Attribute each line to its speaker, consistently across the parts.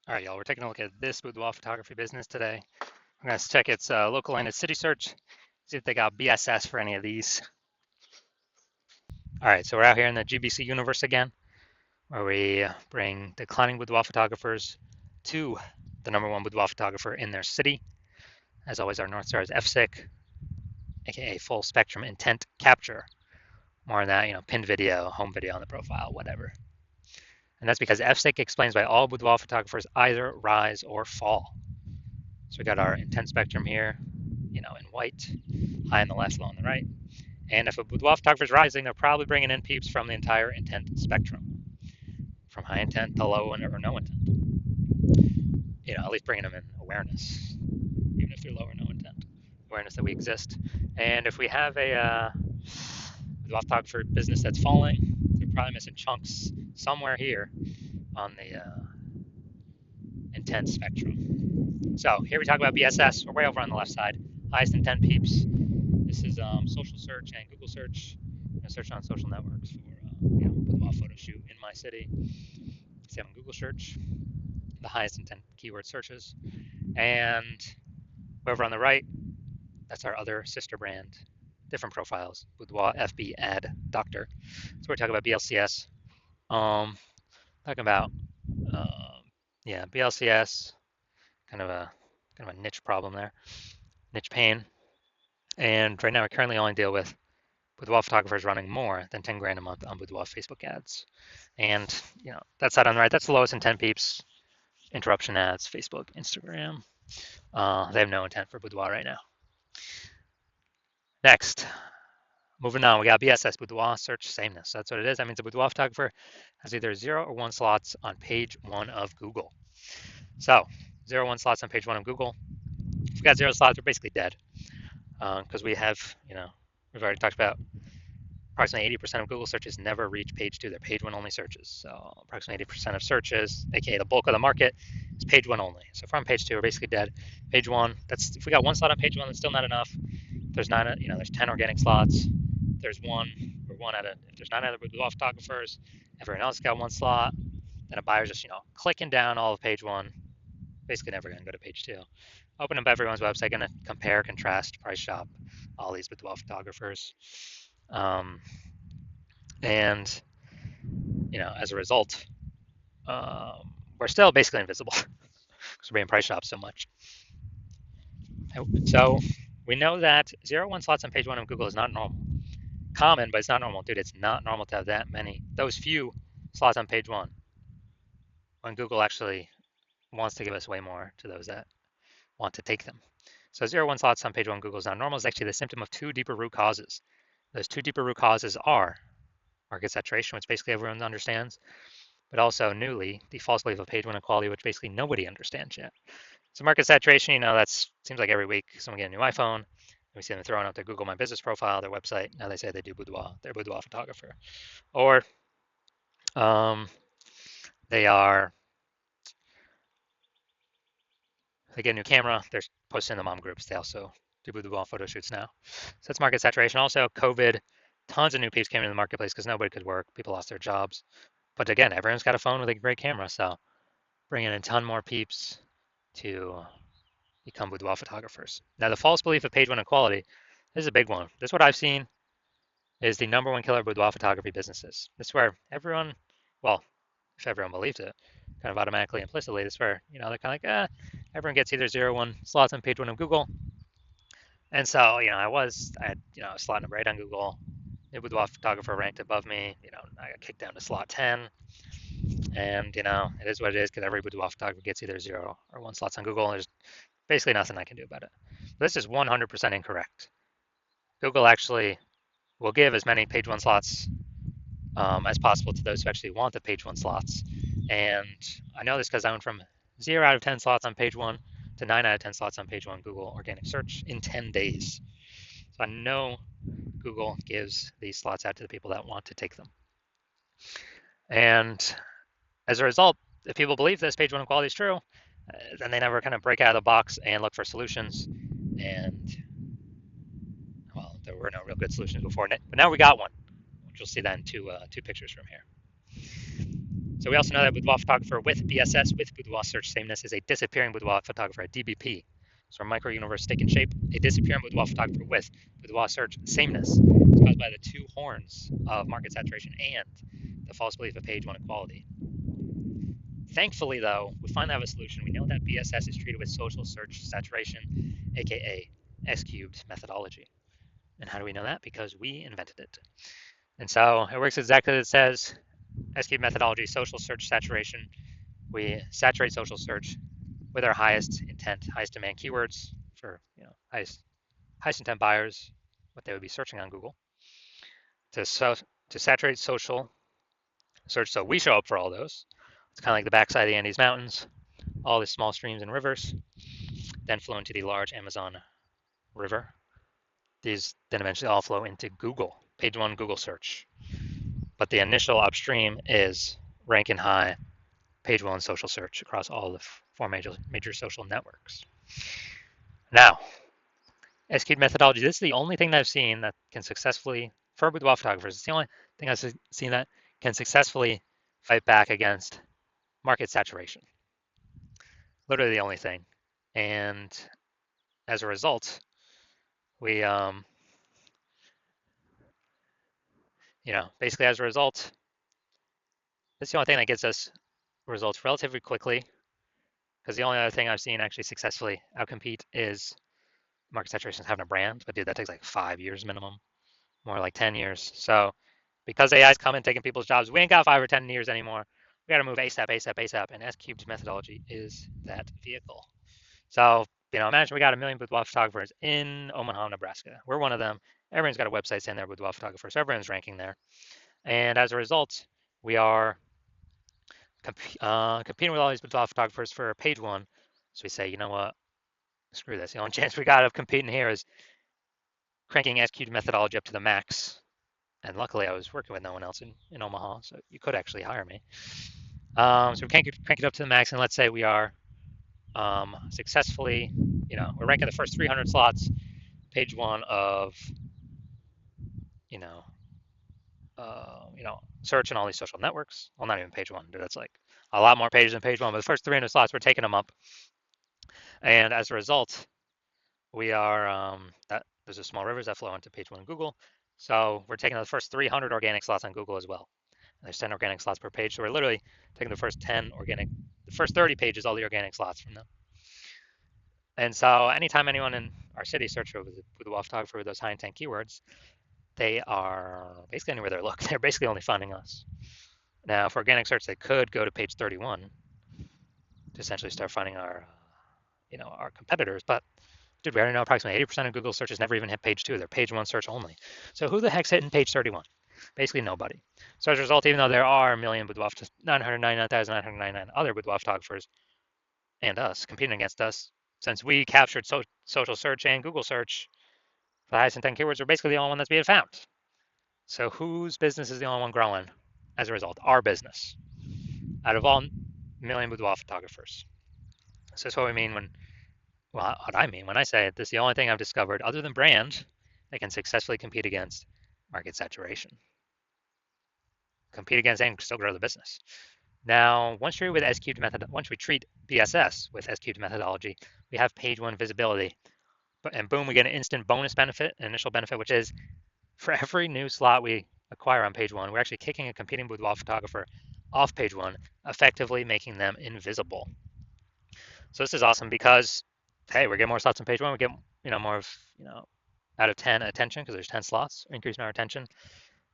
Speaker 1: All right, y'all, we're taking a look at this boudoir photography business today. I'm going to check its local and its city search, see if they got BSS for any of these. All right, so we're out here in the GBC universe again, where we bring declining boudoir photographers to the #1 boudoir photographer in their city. As always, our North Star is FSIC, aka full spectrum intent capture. More on that, pinned video, home video on the profile, whatever. And that's because FSIC explains why all boudoir photographers either rise or fall. So we got our intent spectrum here, in white, high on the left, low on the right. And if a boudoir photographer is rising, they're probably bringing in peeps from the entire intent spectrum, from high intent to low or no intent. At least bringing them in awareness, even if they're low or no intent, awareness that we exist. And if we have a boudoir photographer business that's falling, they're probably missing chunks somewhere here on the intent spectrum. So here we talk about BSS. We're way over on the left side. Highest intent peeps. This is social search and Google search. I search on social networks for boudoir photo shoot in my city. See on Google search, the highest intent keyword searches. And over on the right, that's our other sister brand, different profiles, Boudoir FB Ad Doctor. So we're talking about BLCS. Talking about BLCS, kind of a niche problem there, niche pain. And right now we currently only deal with boudoir photographers running more than 10 grand a month on boudoir Facebook ads. And, that side on the right, that's the lowest intent peeps, interruption ads, Facebook, Instagram. They have no intent for boudoir right now. Next, moving on, we got BSS, boudoir search sameness. That's what it is. That means a boudoir photographer has either 0 or 1 slots on page 1 of Google. So 0 or 1 slots on page 1 of Google. If we got 0 slots, we're basically dead. Because we have, we've already talked about approximately 80% of Google searches never reach page 2. They're page 1 only searches. So approximately 80% of searches, aka the bulk of the market, is page 1 only. So from page 2, we're basically dead. Page 1, that's if we got 1 slot on page 1, that's still not enough. There's not, there's 10 organic slots. There's one or one out of, if there's 9 other boudoir photographers, everyone else got 1 slot. Then a buyer's just, clicking down all of page 1, basically never going to go to page 2. Open up everyone's website, going to compare, contrast, price shop all these boudoir photographers. And, as a result, we're still basically invisible because we're being price shopped so much. So we know that 0 1 slots on page 1 of Google is not normal. Common, but it's not normal. Dude, it's not normal to have that many, those few slots on page 1 when Google actually wants to give us way more to those that want to take them. So 0 1 slots on page 1 Google is not normal is actually the symptom of 2 deeper root causes. Those 2 deeper root causes are market saturation, which basically everyone understands, but also newly the false belief of page 1 equality, which basically nobody understands yet. So market saturation, that's seems like every week someone get a new iPhone. We see them throwing out their Google My Business profile, their website. Now they say they do boudoir, they're a boudoir photographer, or they get a new camera. They're posting in the mom groups. They also do boudoir photo shoots now. So that's market saturation. Also, COVID, tons of new peeps came into the marketplace because nobody could work. People lost their jobs. But again, everyone's got a phone with a great camera, so bringing in a ton more peeps to become boudoir photographers. Now, the false belief of page 1 equality, this is a big one. This is what I've seen is the #1 killer of boudoir photography businesses. This is where everyone, well, if everyone believes it, kind of automatically, implicitly, this is where, they're kind of like, everyone gets either 0 1 slots on page 1 of Google. And so, I had, slot number 8 on Google. The boudoir photographer ranked above me. I got kicked down to slot 10. And, it is what it is because every boudoir photographer gets either 0 or 1 slots on Google. And there's basically nothing I can do about it. But this is 100% incorrect. Google actually will give as many page 1 slots as possible to those who actually want the page 1 slots. And I know this because I went from 0 out of 10 slots on page 1 to 9 out of 10 slots on page 1 Google organic search in 10 days. So I know Google gives these slots out to the people that want to take them. And as a result, if people believe this page 1 equality is true, then they never kind of break out of the box and look for solutions. And, well, there were no real good solutions before. But now we got one, which you'll see that in two pictures from here. So we also know that boudoir photographer with BSS, with boudoir search sameness, is a disappearing boudoir photographer, a DBP. So our microuniverse taking shape, a disappearing boudoir photographer with boudoir search sameness is caused by the two horns of market saturation and the false belief of page one equality. Thankfully, though, we finally have a solution. We know that BSS is treated with social search saturation, aka S cubed methodology. And how do we know that? Because we invented it. And so it works exactly as it says. S cubed methodology, social search saturation. We saturate social search with our highest intent, highest demand keywords for highest intent buyers, what they would be searching on Google. To saturate social search, so we show up for all those. It's kind of like the backside of the Andes Mountains, all the small streams and rivers, then flow into the large Amazon River. These then eventually all flow into Google, page one Google search. But the initial upstream is ranking high, page one social search across all the four major social networks. Now, S-cubed methodology, this is the only thing that I've seen that can successfully, for boudoir photographers, it's the only thing I've seen that can successfully fight back against market saturation. Literally the only thing. And as a result, we, basically as a result, it's the only thing that gets us results relatively quickly. Because the only other thing I've seen actually successfully outcompete is market saturation having a brand. But dude, that takes like 5 years minimum, more like 10 years. So because AI is coming, taking people's jobs, we ain't got 5 or 10 years anymore. We got to move ASAP, ASAP, ASAP. And S-cubed methodology is that vehicle. So, imagine we got 1 million boudoir photographers in Omaha, Nebraska. We're one of them. Everyone's got a website saying they're boudoir photographers. So everyone's ranking there. And as a result, we are competing with all these boudoir photographers for page one. So we say, you know what? Screw this. The only chance we got of competing here is cranking S-cubed methodology up to the max. And luckily, I was working with no one else in Omaha, so you could actually hire me. So we crank it up to the max, and let's say we are successfully, we're ranking the first 300 slots, page one of, search and all these social networks. Well, not even page one, dude. That's like a lot more pages than page one. But the first 300 slots, we're taking them up, and as a result, we are there's a small rivers that flow into page one Google. So we're taking the first 300 organic slots on Google as well. And there's 10 organic slots per page. So we're literally taking the first 30 pages, all the organic slots from them. And so anytime anyone in our city searches with a boudoir photographer with those high intent keywords, they are basically anywhere they look. They're basically only finding us. Now, for organic search, they could go to page 31 to essentially start finding our competitors. But dude, we already know approximately 80% of Google searches never even hit page 2. They're page 1 search only. So who the heck's hitting page 31? Basically nobody. So as a result, even though there are a million boudoir, 999,999 other boudoir photographers and us competing against us, since we captured social search and Google search for the highest intent keywords, we're basically the only one that's being found. So whose business is the only one growing as a result? Our business. Out of all million boudoir photographers. So that's what we mean what I mean when I say this is the only thing I've discovered other than brand that can successfully compete against market saturation. Compete against and still grow the business. Now, once we treat BSS with S-cubed methodology, we have page one visibility. And boom, we get an instant bonus benefit, an initial benefit, which is for every new slot we acquire on page one, we're actually kicking a competing boudoir photographer off page one, effectively making them invisible. So this is awesome because, hey, we're getting more slots on page one. We get, more of, out of 10 attention because there's 10 slots, increasing our attention.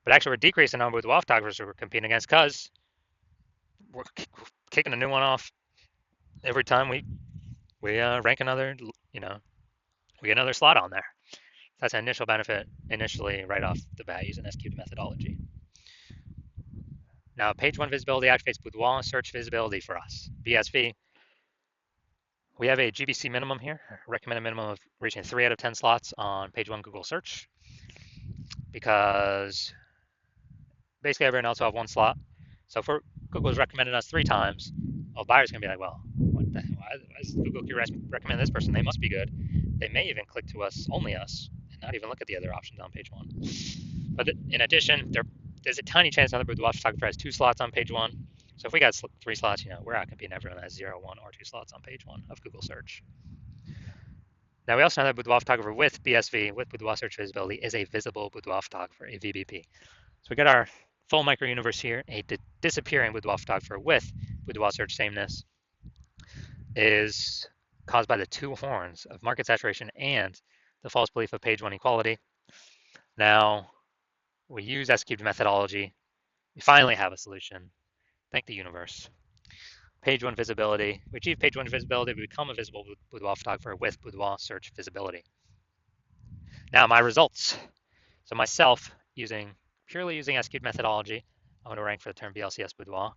Speaker 1: But actually, we're decreasing the number of boudoir photographers we're competing against because we're kicking a new one off every time we rank another, we get another slot on there. That's an initial benefit initially right off the bat using S-cubed methodology. Now, page one visibility activates boudoir search visibility for us. BSV, we have a GBC minimum here, recommended minimum of reaching 3 out of 10 slots on page one Google search because basically everyone else will have one slot. So for Google's recommended us 3 times, well, buyers going to be like, well, what the hell? Why is Google recommend this person? They must be good. They may even click to us, only us, and not even look at the other options on page one. But in addition, there's a tiny chance another boudoir photographer has 2 slots on page one. So if we got 3 slots, we're out competing everyone that has 0, 1, or 2 slots on page 1 of Google search. Now we also know that Boudoir photographer with BSV, with Boudoir search visibility, is a visible Boudoir photographer, a VBP. So we got our full micro universe here. A disappearing Boudoir photographer with Boudoir search sameness is caused by the 2 horns of market saturation and the false belief of page 1 equality. Now we use S-cubed methodology. We finally have a solution. Thank the universe. Page 1 visibility. We achieve page 1 visibility. We become a visible Boudoir photographer with Boudoir search visibility. Now my results. So myself, purely using S-cubed methodology, I'm going to rank for the term BLCS Boudoir.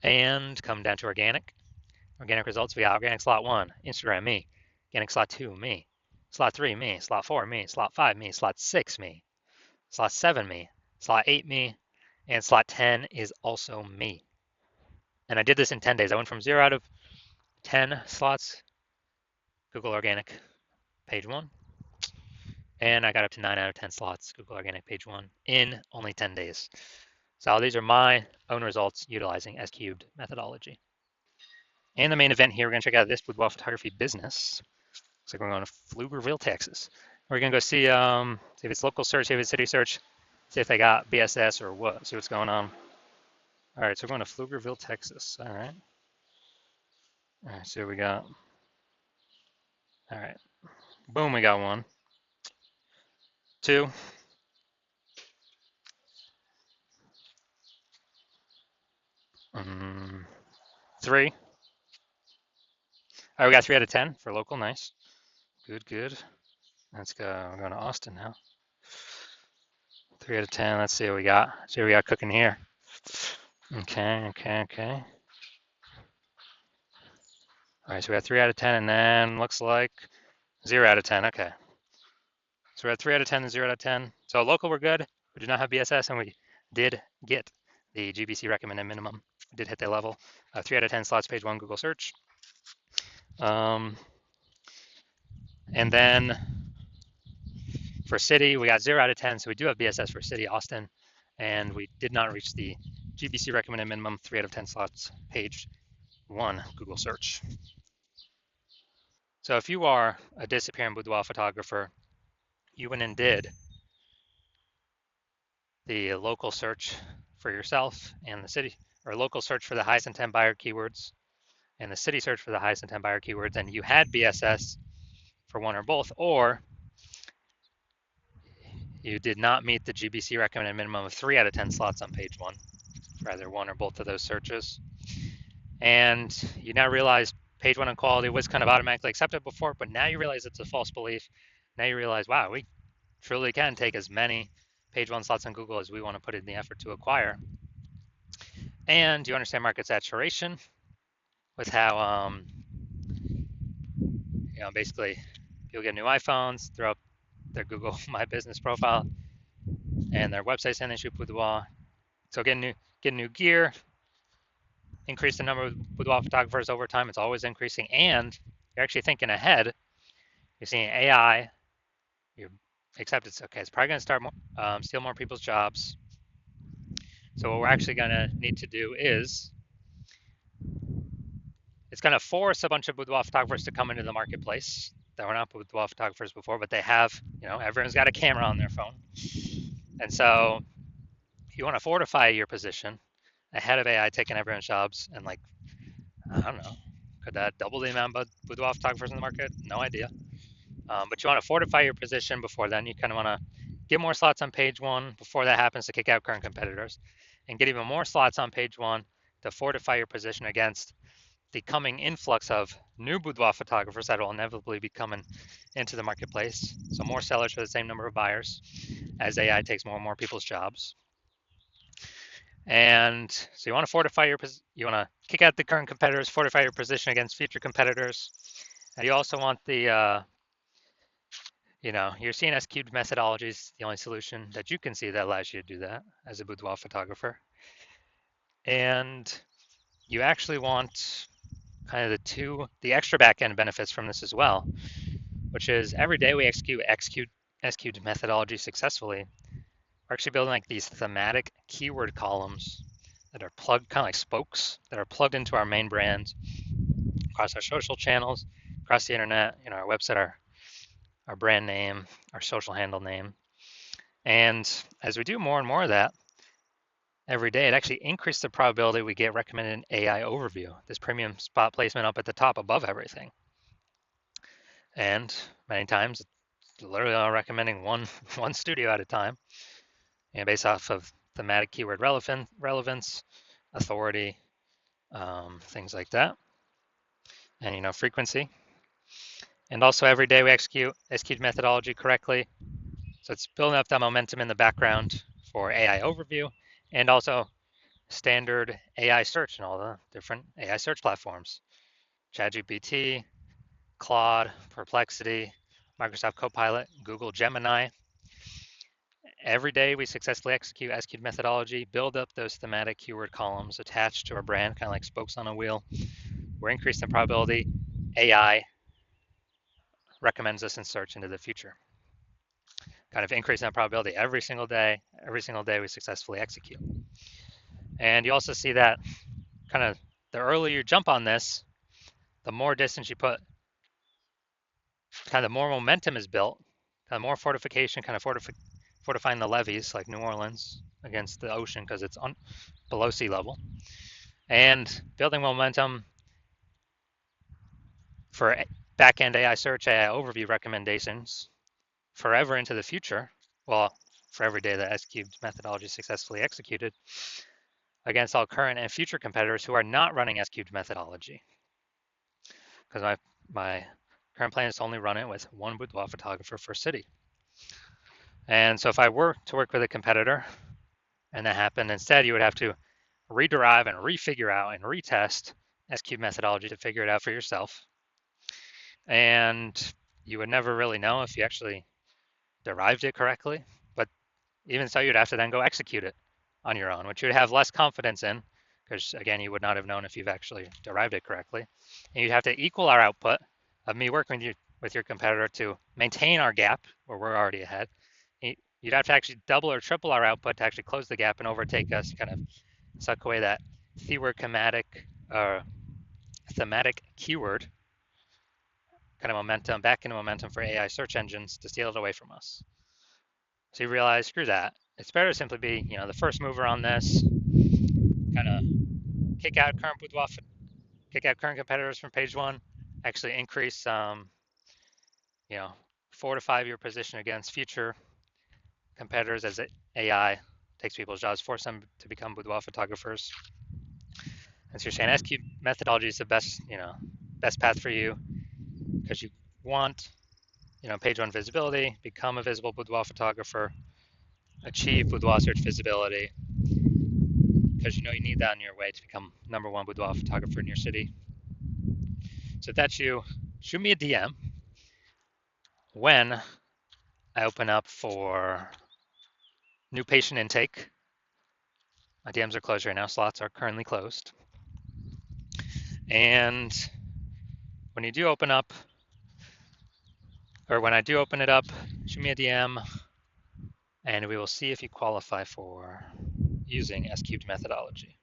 Speaker 1: And come down to organic. Organic results, we got organic slot 1, Instagram, me. Organic slot 2, me. Slot 3, me. Slot 4, me. Slot 5, me. Slot 6, me. Slot 7, me. Slot 8, me. And slot 10 is also me. And I did this in 10 days. I went from 0 out of 10 slots, Google Organic, page 1. And I got up to 9 out of 10 slots, Google Organic, page 1, in only 10 days. So these are my own results utilizing S-cubed methodology. And the main event here, we're going to check out this Boudoir photography business. Looks like we're going to Pflugerville, Texas. We're going to go see if it's local search, if it's city search, see if they got BSS or what, see what's going on. All right, so we're going to Pflugerville, Texas. All right. All right, so we got. All right. Boom, we got 1. 2. 3. All right, we got 3 out of 10 for local. Nice. Good, good. Let's go. We're going to Austin now. 3 out of 10. Let's see what we got. See what we got cooking here. Okay. All right, so we got 3 out of 10, and then looks like 0 out of 10. Okay. So we had 3 out of 10 and 0 out of 10. So local, we're good. We do not have BSS, and we did get the GBC recommended minimum. We did hit that level. 3 out of 10 slots, page 1, Google search. And then for city, we got 0 out of 10. So we do have BSS for city, Austin, and we did not reach the GBC recommended minimum, 3 out of 10 slots, page 1, Google search. So if you are a disappearing boudoir photographer, you went and did the local search for yourself and the city, or local search for the highest intent buyer keywords and the city search for the highest intent buyer keywords, and you had BSS for one or both, or you did not meet the GBC recommended minimum of 3 out of 10 slots on page 1 for either one or both of those searches. And you now realize page 1 equality was kind of automatically accepted before, but now you realize it's a false belief. Now you realize, wow, we truly can take as many page 1 slots on Google as we want to put in the effort to acquire. And you understand market saturation with how, basically people get new iPhones, throw up their Google My Business profile and their website saying they shoot boudoir. So get new gear, increase the number of boudoir photographers over time. It's always increasing, and you're actually thinking ahead. You're seeing AI. You accept it's okay. It's probably going to start steal more people's jobs. So what we're actually going to need to do is it's going to force a bunch of boudoir photographers to come into the marketplace that were not boudoir photographers before, but they have, everyone's got a camera on their phone. And so you want to fortify your position ahead of AI taking everyone's jobs, and I don't know, could that double the amount of boudoir photographers in the market? No idea. But you want to fortify your position before then. You kind of want to get more slots on page 1 before that happens to kick out current competitors, and get even more slots on page 1 to fortify your position against the coming influx of new boudoir photographers that will inevitably be coming into the marketplace. So more sellers for the same number of buyers as AI takes more and more people's jobs. And so you want to fortify you want to kick out the current competitors, fortify your position against future competitors. And you also want the, your CNS cubed methodology is the only solution that you can see that allows you to do that as a boudoir photographer. And you actually want kind of the extra back-end benefits from this as well, which is every day we execute S-cubed methodology successfully. We're actually building these thematic keyword columns that are plugged, kind of like spokes, that are plugged into our main brand across our social channels, across the internet, our website, our brand name, our social handle name. And as we do more and more of that every day, it actually increases the probability we get recommended an AI overview, this premium spot placement up at the top above everything. And many times, it's literally recommending one studio at a time, based off of thematic keyword relevance, authority, things like that, and frequency. And also every day we execute methodology correctly. So it's building up that momentum in the background for AI overview and also standard AI search and all the different AI search platforms. ChatGPT, Claude, Perplexity, Microsoft Copilot, Google Gemini. Every day we successfully execute SQ methodology, build up those thematic keyword columns attached to our brand, kind of like spokes on a wheel. We're increasing the probability AI recommends us in search into the future. Kind of increasing that probability every single day we successfully execute. And you also see that kind of the earlier you jump on this, the more distance you put, kind of the more momentum is built, the more fortification, kind of fortifying the levees like New Orleans against the ocean because it's below sea level, and building momentum for back-end AI search, AI overview recommendations forever into the future. Well, for every day that SQ methodology is successfully executed against all current and future competitors who are not running SQ methodology. Because my current plan is to only run it with one boudoir photographer per city. And so if I were to work with a competitor and that happened, instead you would have to rederive and refigure out and retest SQ methodology to figure it out for yourself. And you would never really know if you actually derived it correctly. But even so, you'd have to then go execute it on your own, which you'd have less confidence in, because again, you would not have known if you've actually derived it correctly. And you'd have to equal our output of me working with your competitor to maintain our gap where we're already ahead. You'd have to actually double or triple our output to actually close the gap and overtake us, kind of suck away that thematic keyword kind of momentum, back into momentum for AI search engines to steal it away from us. So you realize, screw that. It's better to simply be, the first mover on this, kind of kick out current competitors from page one, actually increase, 4 to 5 year position against future competitors as AI takes people's jobs, force them to become boudoir photographers. And so you're saying SQ methodology is the best path for you because you want, page one visibility, become a visible boudoir photographer, achieve boudoir search visibility, because you need that on your way to become #1 boudoir photographer in your city. So if that's you, shoot me a DM when I open up for new patient intake. My DMs are closed right now, slots are currently closed. And when you do open up, or when I do open it up, shoot me a DM and we will see if you qualify for using SQ methodology.